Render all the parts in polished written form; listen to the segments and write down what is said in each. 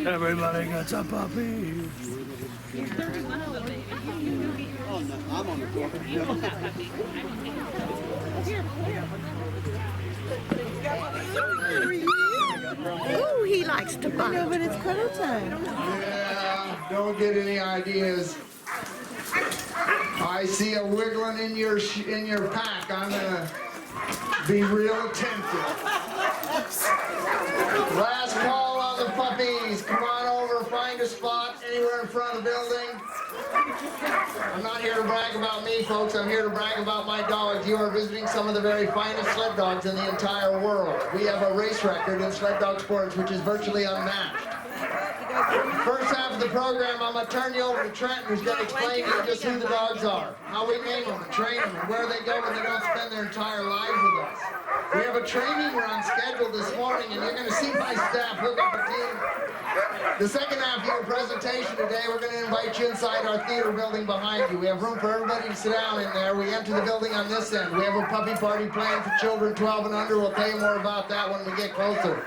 Everybody gets a puppy. Oh, no, I'm on the floor. Ooh, he likes to bite. No, but it's cuddle time. Yeah, don't get any ideas. I see a wiggling in your pack. I'm gonna be real attentive. Last call on the puppies. Come on over, find a spot anywhere in front of the building. I'm not here to brag about me, folks. I'm here to brag about my dogs. You are visiting some of the very finest sled dogs in the entire world. We have a race record in sled dog sports, which is virtually unmatched. First half of the program, I'm going to turn you over to Trent, who's going to explain to you just who the dogs are, how we name them and train them, and where they go when they don't spend their entire lives with us. We have a training run scheduled this morning, and you're going to see my staff hook up a team. The second half of your presentation today, we're going to invite you inside our theater building behind you. We have room for everybody to sit down in there. We enter the building on this end. We have a puppy party planned for children 12 and under. We'll tell you more about that when we get closer.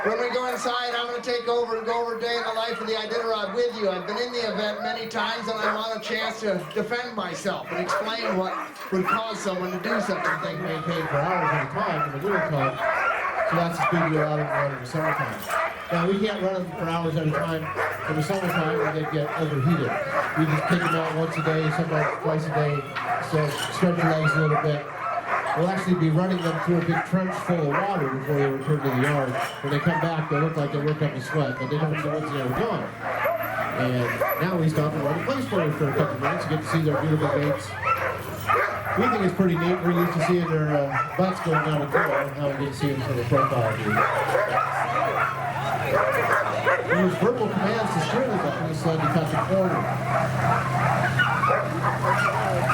When we go inside, I'm going to take over and go over a day in the life of the Iditarod with you. I've been in the event many times, and I want a chance to defend myself and explain what would cause someone to do such a thing. Maintained for hours at a time in the winter time, so that's the speed we allow them to run in the summertime. Now, we can't run them for hours at a time in the summertime or they get overheated. We just take them out once a day, sometimes twice a day, so stretch your legs a little bit. We'll actually be running them through a big trench full of water before they return to the yard. When they come back, they look like they worked up a sweat, but they don't know once they're gone. And now we stop and run a place for them for a couple minutes, get to see their beautiful mates. We think it's pretty neat. We're used to seeing their butts going down the door, now we get to see them from the profile view. We use verbal commands to steer the duck in the sled to cut the corner.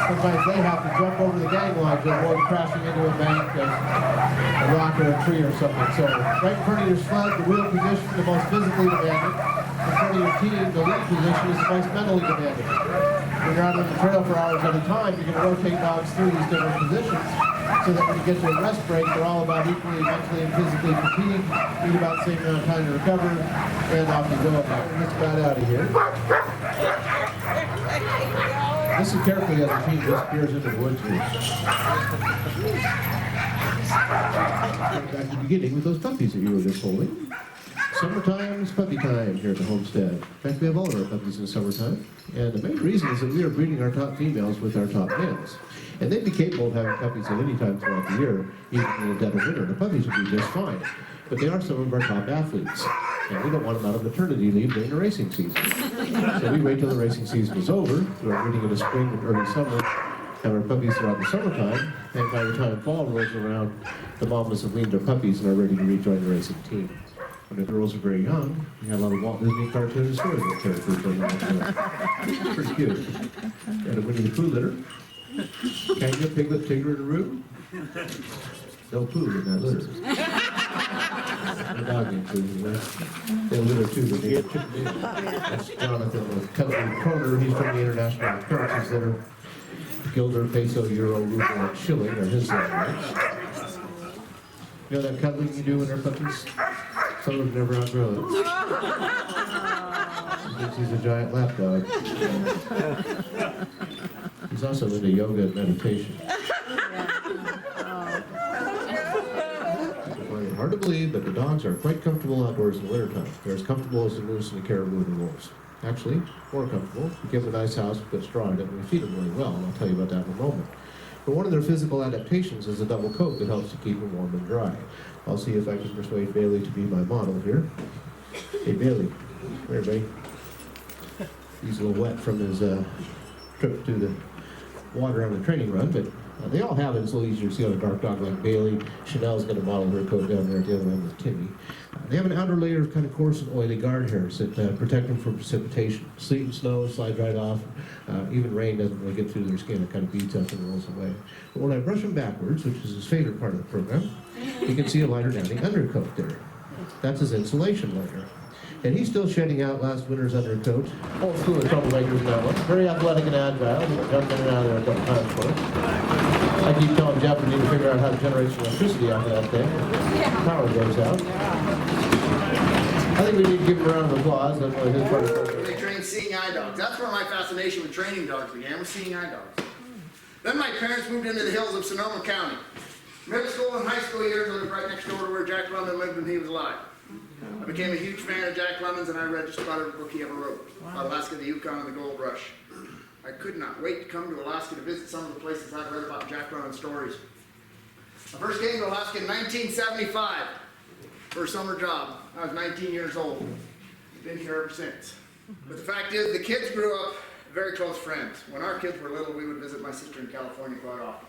Sometimes they have to jump over the gang lines to avoid crashing into a bank, a rock, or a tree or something. So right in front of your sled, the wheel position, the most physically demanding. In front of your team, the lead position is the most mentally demanding. When you're out on the trail for hours at a time, you're going to rotate dogs through these different positions so that when you get to a rest break, they're all about equally mentally and physically fatigued, need about the same amount of time to recover, and off you go. Let's get out of here. Listen carefully as the team disappears into the woods here. Back to the beginning with those puppies that you were just holding. Summertime is puppy time here at the homestead. In fact, we have all of our puppies in the summertime. And the main reason is that we are breeding our top females with our top males. And they'd be capable of having puppies at any time throughout the year, even in the dead of winter. The puppies would be just fine. But they are some of our top athletes. And we don't want them out of maternity leave during the racing season. So we wait till the racing season is over, through our breeding in the spring and early summer, have our puppies throughout the summertime, and by the time fall rolls around, the mamas have weaned their puppies and are ready to rejoin the racing team. When the girls are very young, we have a lot of Walt Disney cartoon storybook characters going on. Pretty cute. Got a Winnie the Pooh litter. Kanga, Piglet, Tigger, and Roo. No poo in that litter. The dog ain't poo, they litter too, but they get chipped in. That's Jonathan Kroner. He's from the International Currencies Litter. Guilder, Peso, Euro, Ruble, and Shilling are his language. You know that cuddling you do when they're puppies? Some of them never outgrow it. He thinks he's a giant lap dog. He's also into yoga and meditation. It's hard to believe, but the dogs are quite comfortable outdoors in the wintertime. They're as comfortable as the moose and the caribou and the wolves. Actually, more comfortable. We give them a nice house, we put straw in it, and we feed them really well, and I'll tell you about that in a moment. But one of their physical adaptations is a double coat that helps to keep them warm and dry. I'll see if I can persuade Bailey to be my model here. Hey, Bailey. Come here, buddy. He's a little wet from his trip to the water on the training run, but they all have it. It's a little easier to see on a dark dog like Bailey. Chanel's going to model her coat down there at the other end with Timmy. They have an outer layer of kind of coarse and oily guard hairs that protect them from precipitation. Sleet and snow slide right off. Even rain doesn't really get through their skin. It kind of beats up and rolls away. But when I brush them backwards, which is his favorite part of the program, you can see a lighter downy undercoat there. That's his insulation layer. And he's still shedding out last winter's undercoat. Old school of troublemakers that one. Very athletic and agile. He jumped in and out of there a couple times for us. I keep telling Jeff we need to figure out how to generate some electricity after that thing. Power goes out. I think we need to give him a round of applause. That's his part of the They train seeing eye dogs. That's where my fascination with training dogs began, with seeing eye dogs. Then my parents moved into the hills of Sonoma County. Middle school and high school years, I lived right next door to where Jack London lived when he was alive. I became a huge fan of Jack London's, and I read just about every book he ever wrote. About Alaska, the Yukon, and the Gold Rush. I could not wait to come to Alaska to visit some of the places I'd read about Jack London's stories. I first came to Alaska in 1975 for a summer job. I was 19 years old. I've been here ever since. But the fact is, the kids grew up very close friends. When our kids were little, we would visit my sister in California quite often.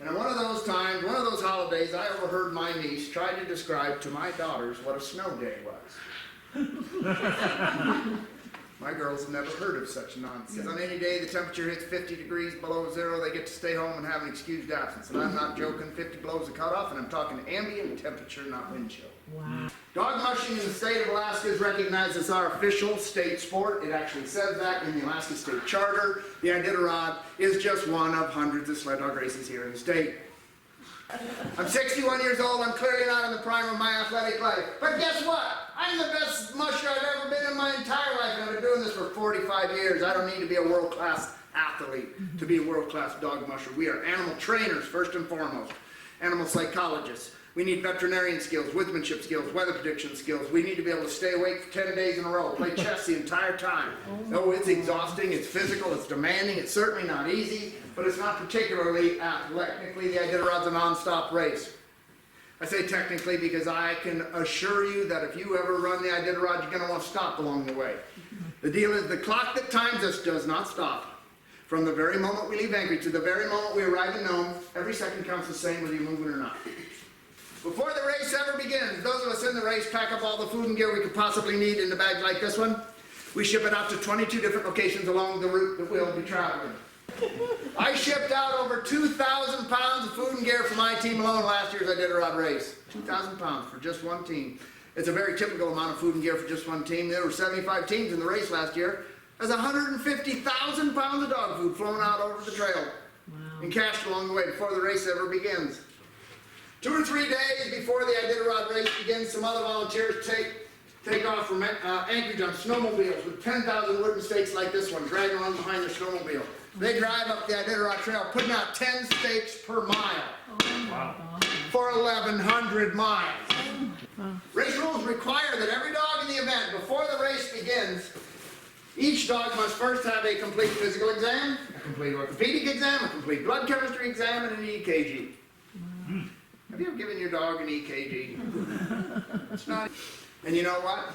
And on one of those times, one of those holidays, I overheard my niece try to describe to my daughters what a snow day was. My girls have never heard of such nonsense. On any day the temperature hits 50 degrees below zero, they get to stay home and have an excused absence. And I'm not joking, 50 below is the cutoff, and I'm talking ambient temperature, not wind chill. Wow. Dog mushing in the state of Alaska is recognized as our official state sport. It actually says that in the Alaska State Charter. The Iditarod is just one of hundreds of sled dog races here in the state. I'm 61 years old. I'm clearly not in the prime of my athletic life. But guess what? I'm the best musher I've ever been in my entire life, and I've been doing this for 45 years. I don't need to be a world-class athlete to be a world-class dog musher. We are animal trainers, first and foremost. Animal psychologists. We need veterinarian skills, woodsmanship skills, weather prediction skills. We need to be able to stay awake for 10 days in a row, play chess the entire time. No, it's exhausting, it's physical, it's demanding, it's certainly not easy, but it's not particularly athletic. Technically, the Iditarod's a non-stop race. I say technically because I can assure you that if you ever run the Iditarod, you're going to want to stop along the way. The deal is the clock that times us does not stop. From the very moment we leave Anchorage to the very moment we arrive in Nome, every second counts the same whether you're moving or not. Before the race ever begins, those of us in the race pack up all the food and gear we could possibly need in a bag like this one. We ship it out to 22 different locations along the route that we'll be traveling. I shipped out over 2,000 pounds of food and gear for my team alone last year's Iditarod race. 2,000 pounds for just one team. It's a very typical amount of food and gear for just one team. There were 75 teams in the race last year. There's 150,000 pounds of dog food flown out over the trail and cached along the way before the race ever begins. 2 or 3 days before the Iditarod race begins, some other volunteers take off from Anchorage on snowmobiles with 10,000 wooden stakes like this one, dragging along behind their snowmobile. They drive up the Iditarod Trail, putting out 10 stakes per mile for 1,100 miles. Race rules require that every dog in the event, before the race begins, each dog must first have a complete physical exam, a complete orthopedic exam, a complete blood chemistry exam, and an EKG. Have you ever given your dog an EKG? It's not. And you know what?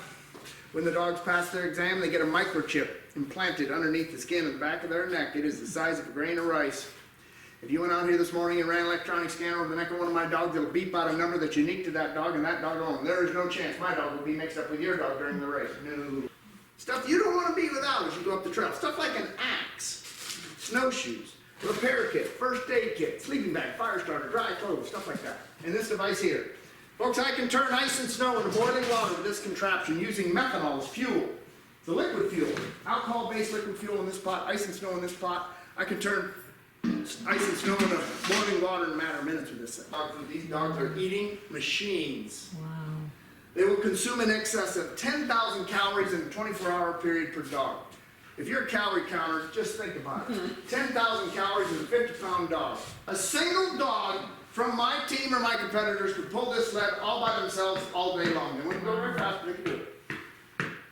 When the dogs pass their exam, they get a microchip implanted underneath the skin of the back of their neck. It is the size of a grain of rice. If you went out here this morning and ran an electronic scanner over the neck of one of my dogs, it'll beep out a number that's unique to that dog and that dog alone. There is no chance my dog will be mixed up with your dog during the race. No. Stuff you don't want to be without as you go up the trail. Stuff like an axe, snowshoes, repair kit, first aid kit, sleeping bag, fire starter, dry clothes, stuff like that. And this device here. Folks, I can turn ice and snow into boiling water with this contraption using methanol as fuel. It's a liquid fuel. Alcohol-based liquid fuel in this pot, ice and snow in this pot. I can turn ice and snow into boiling water in a matter of minutes with this thing. These dogs are eating machines. Wow. They will consume in excess of 10,000 calories in a 24-hour period per dog. If you're a calorie counter, just think about it. 10,000 calories in a 50-pound dog. A single dog from my team or my competitors could pull this sled all by themselves all day long. They wouldn't go very fast, but they could do it.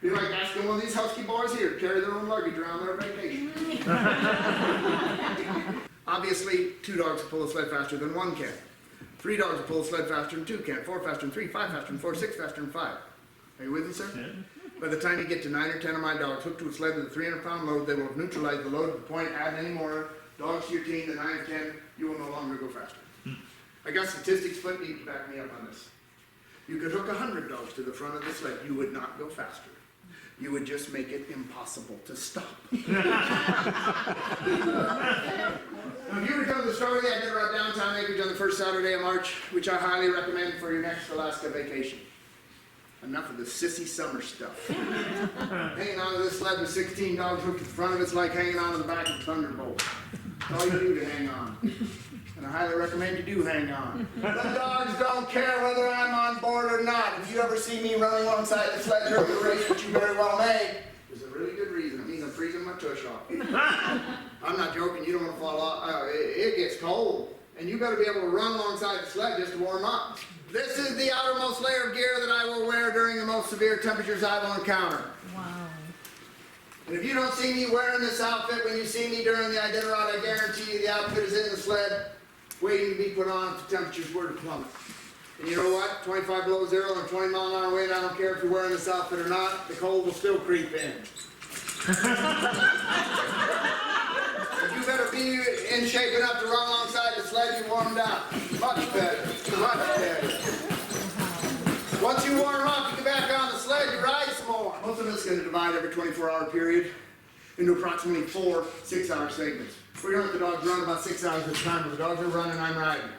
Be like asking one of these Husky boys here to carry their own luggage around their vacation. Obviously, 2 dogs will pull a sled faster than 1 can. 3 dogs will pull a sled faster than 2 can. 4 faster than 3, 5 faster than 4, 6 faster than 5. Are you with me, sir? Yeah. By the time you get to 9 or 10 of my dogs hooked to a sled with a 300-pound load, they will have neutralized the load to the point add any more dogs to your team, the 9 or 10, you will no longer go faster. I got statistics put deep to back me up on this. You could hook 100 dogs to the front of the sled, you would not go faster. You would just make it impossible to stop. Now, if you return to the story I did around downtown Anchorage on the first Saturday of March, which I highly recommend for your next Alaska vacation. Enough of the sissy summer stuff. Hanging on to this sled with 16 dogs hooked to the front of it's like hanging on to the back of a thunderbolt. That's all you do to hang on. And I highly recommend you do hang on. The dogs don't care whether I'm on board or not. If you ever see me running alongside the sled during the race, which you very well may, there's a really good reason. It means I'm freezing my tush off. I'm not joking. You don't want to fall off. It gets cold. And you got to be able to run alongside the sled just to warm up. This is the outermost layer of gear that I will wear during the most severe temperatures I will encounter. Wow. And if you don't see me wearing this outfit when you see me during the Iditarod, I guarantee you the outfit is in the sled, waiting to be put on if the temperatures were to plummet. And you know what? 25 below zero and 20 mile an hour wind, I don't care if you're wearing this outfit or not, the cold will still creep in. You better be in shape enough to run alongside the sled you warmed up. Much better, much better. Once you warm up, you get back on the sled, you ride some more. Most of us are going to divide every 24-hour period into approximately 4 6-hour segments. We're going to let the dogs run about 6 hours at a time, but the dogs are running, I'm riding.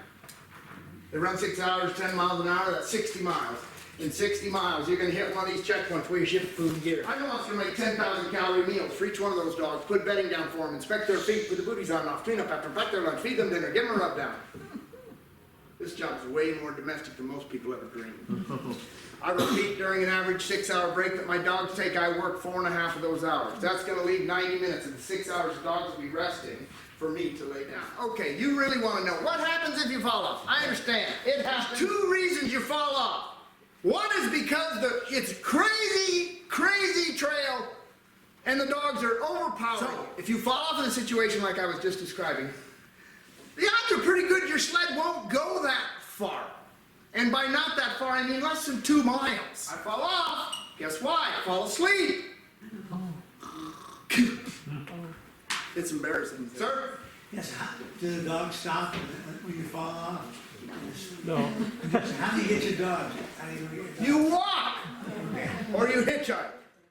They run 6 hours, 10 miles an hour, that's 60 miles. In 60 miles, you're going to hit one of these checkpoints where you ship food and gear. I know I'm going to make 10,000 calorie meals for each one of those dogs, put bedding down for them, inspect their feet, put the booties on and off, clean up after their lunch, feed them dinner, give them a rub down. This job is way more domestic than most people ever dreamed. I repeat, during an average 6-hour break that my dogs take, I work 4.5 of those hours. That's going to leave 90 minutes of the 6 hours the dogs will be resting for me to lay down. Okay, you really want to know what happens if you fall off. I understand. It has 2 reasons you fall off. One is because it's crazy, crazy trail and the dogs are overpowering. So, if you fall off in a situation like I was just describing, the odds are pretty good your sled won't go that far. And by not that far, I mean less than 2 miles. I fall off, guess why? I fall asleep. It's embarrassing. Sir? Yes, do the dogs stop when you fall off? No. How do you get your dogs? How do you get your dogs? You walk! Okay. Or you hitchhike.